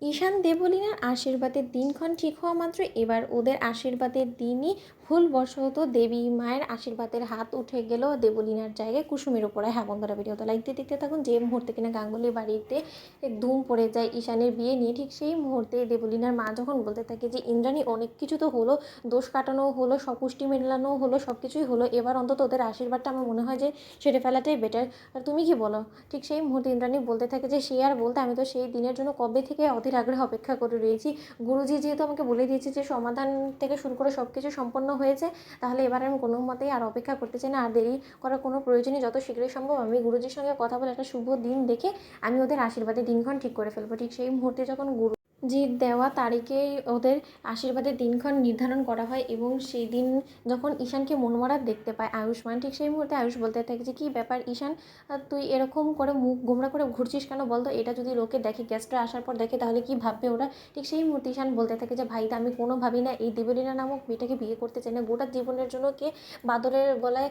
ঈশান দেবলীনার আশীর্বাদের দিনক্ষণ ঠিক হওয়া মাত্র এবার ওদের আশীর্বাদের দিনই ভুলবশত দেবী মায়ের আশীর্বাদের হাত উঠে গেল দেবলীনার জায়গায় কুসুমের ওপরে। হ্যাঁ বন্ধুরা, ভিডিওটা লাইক দিয়ে দেখতে থাকুন। যে মুহূর্তে কিনা গাঙ্গুলি বাড়িতে ধুম পড়ে যায় ঈশানের বিয়ে নিয়ে, ঠিক সেই মুহূর্তে দেবলীনার মা যখন বলতে থাকে যে ইন্দ্রাণী অনেক কিছু তো হলো, দোষ কাটানো হলো, সপুষ্টি মেলানো হলো, সব কিছুই হলো, এবার অন্তত ওদের আশীর্বাদটা আমার মনে হয় যে সেরে ফেলাটাই বেটার। আর তুমি কি বলো? ঠিক সেই মুহূর্তে ইন্দ্রাণী বলতে থাকে যে সে আর বলতে, আমি তো সেই দিনের জন্য কবে থেকে অধীর আগ্রহে অপেক্ষা করে রয়েছি। গুরুজি যেহেতু আমাকে বলে দিয়েছে যে সমাধান থেকে শুরু করে সব কিছু সম্পন্ন হয়েছে, তাহলে এবার আমি কোনো মতেই আর অপেক্ষা করতে চাই না, আর দেরি করার কোনো প্রয়োজনই, যত শীঘ্রই সম্ভব আমি গুরুজির সঙ্গে কথা বলে একটা শুভ দিন দেখে আমি ওদের আশীর্বাদের দিনক্ষণ ঠিক করে ফেলবো। ঠিক সেই মুহূর্তে যখন জির দেওয়া তারিখেই ওদের আশীর্বাদের দিনক্ষণ নির্ধারণ করা হয় এবং সেই দিন যখন ঈশানকে মনমরা দেখতে পায় আয়ুষ্মান, ঠিক সেই মুহূর্তে আয়ুষ বলতে থাকে যে কী ব্যাপার ঈশান, তুই এরকম করে মুখ গোমড়া করে ঘুরছিস কেন বলতো? এটা যদি লোকে দেখে, গেস্টরা আসার পর দেখে, তাহলে কি ভাববে ওরা? ঠিক সেই মুহূর্তে ঈশান বলতে থাকে যে ভাই, আমি কোনোভাবেই না এই দেবলীনা নামক মেয়েটাকে বিয়ে করতে চাই না। গোটা জীবনের জন্য কে বাদরের গলায়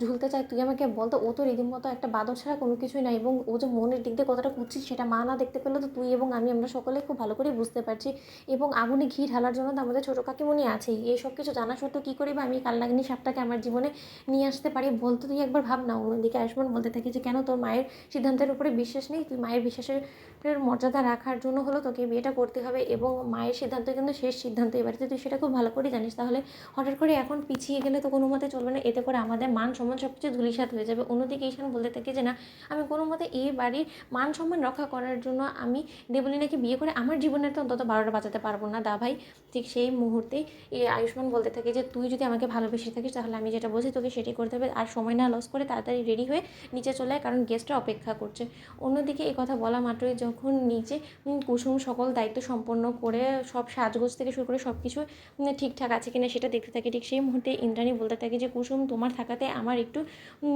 ঝুলতে চায় তুই আমাকে বলতো? ও তো রীতিমতো একটা বাদর ছাড়া কোনো কিছুই না, এবং ও যে মনের দিক দিয়ে কতটা কুৎসিত সেটা মা না দেখতে পেলে তো তুই এবং আমরা সকলে খুব ভালো করে বুঝতে পারছি। এবং আগুনে ঘি ঢালার জন্য তো আমাদের ছোটো কাকিমণি আছেই। এই সব কিছু জানা সত্ত্বেও কী করি বা আমি কালনাগিনী সাপটাকে আমার জীবনে নিয়ে আসতে পারি বলতো? তুই একবার ভাব না। অন্যদিকে আয়ুষ্মান বলতে থাকে যে কেন তোর মায়ের সিদ্ধান্তের উপরে বিশ্বাস নেই? তুই মায়ের বিশ্বাসের মর্যাদা রাখার জন্য হলো তোকে বিয়েটা করতে হবে, এবং মায়ের সিদ্ধান্ত কিন্তু শেষ সিদ্ধান্ত এ বাড়িতে, তুই সেটা খুব ভালো করে জানিস। তাহলে হঠাৎ করে এখন পিছিয়ে গেলে তো কোনো মতে চলবে না, এতে করে আমাদের মান সম্মান সব কিছু ধূলিসাৎ হয়ে যাবে। অন্যদিকে ঈশান বলতে থাকে যে না, আমি কোনো মতে এই বাড়ির মান সম্মান রক্ষা করার জন্য আমি দেবলীনাকে বিয়ে করে আমার জীবনের তো অন্তত 12টা বাজাতে পারবো না দা ভাই। ঠিক সেই মুহূর্তেই আয়ুষ্মান বলতে থাকে যে তুই যদি আমাকে ভালোবেসে থাকিস তাহলে আমি যেটা বলছি তোকে সেটাই করতে হবে, আর সময় না লস করে তাড়াতাড়ি রেডি হয়ে নিচে চলে আয়, কারণ গেস্টরা অপেক্ষা করছে। অন্যদিকে এই কথা বলা মাত্রই যখন নিচে কুসুম সকল দায়িত্ব সম্পন্ন করে সব সাজগোজ থেকে শুরু করে সব কিছু ঠিকঠাক আছে কিনা সেটা দেখতে থাকে, ঠিক সেই মুহূর্তে ইন্দ্রাণী বলতে থাকে যে কুসুম, তোমার থাকাতে আমার একটু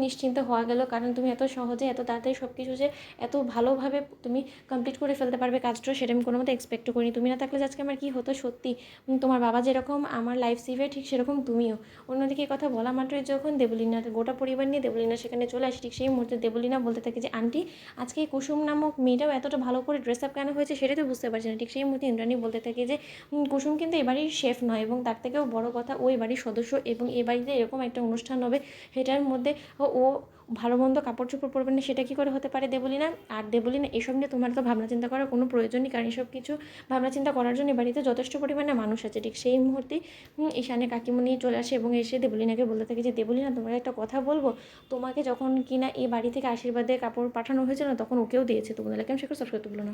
নিশ্চিন্ত হওয়া গেল, কারণ তুমি এত সহজে এত তাড়াতাড়ি সব কিছু যে এত ভালোভাবে তুমি কমপ্লিট করে ফেলতে পারবে কাজটা, সেটা আমি কোনো মতো এক্সপেক্টও করিনি। তুমি না থাকলে আজকে আমার কী হতো সত্যি। তোমার বাবা যেরকম আমার লাইফ সেভার, ঠিক সেরকম তুমিও। অন্যদিকে কথা বলা মাত্রই যখন দেবলীনার গোটা পরিবার নিয়ে দেবলীনা সেখানে চলে আসে, ঠিক সেই মুহূর্তে দেবলীনা বলতে থাকে যে আন্টি, আজকে এই কুসুম নামক মেয়েটাও এতটা ভালো করে ড্রেস আপ কেন হয়েছে সেটাই তো বুঝতে পারছি না। ঠিক সেই মুহূর্তে ইন্দ্রাণী বলতে থাকে যে কুসুম কিন্তু এ বাড়ির শেফ নয়, এবং তার থেকেও বড় কথা ও এ বাড়ির সদস্য, এবং এ বাড়িতে এরকম একটা অনুষ্ঠান হবে সেটার মধ্যে ও ভালো মন্দ কাপড় চোপড় পরবে না, সেটা কী করে হতে পারে দেবলীনা? আর দেবলীনা, এসব নিয়ে তোমার তো ভাবনা চিন্তা করার কোনো প্রয়োজন নেই, কারণ এসব কিছু ভাবনা চিন্তা করার জন্য বাড়িতে যথেষ্ট পরিমাণে মানুষ আছে। ঠিক সেই মুহূর্তেই ঈশানে কাকিমণি চলে আসে এবং এসে দেবলীনাকে বলতে থাকে যে দেবলীনা, তোমাকে একটা কথা বলবো? তোমাকে যখন কিনা এই বাড়ি থেকে আশীর্বাদের কাপড় পাঠানো হয়েছিল না, তখন ওকেও দিয়েছে। তোমাদের কেমন, সেটা সাবস্ক্রাইব করতে ভুলো না।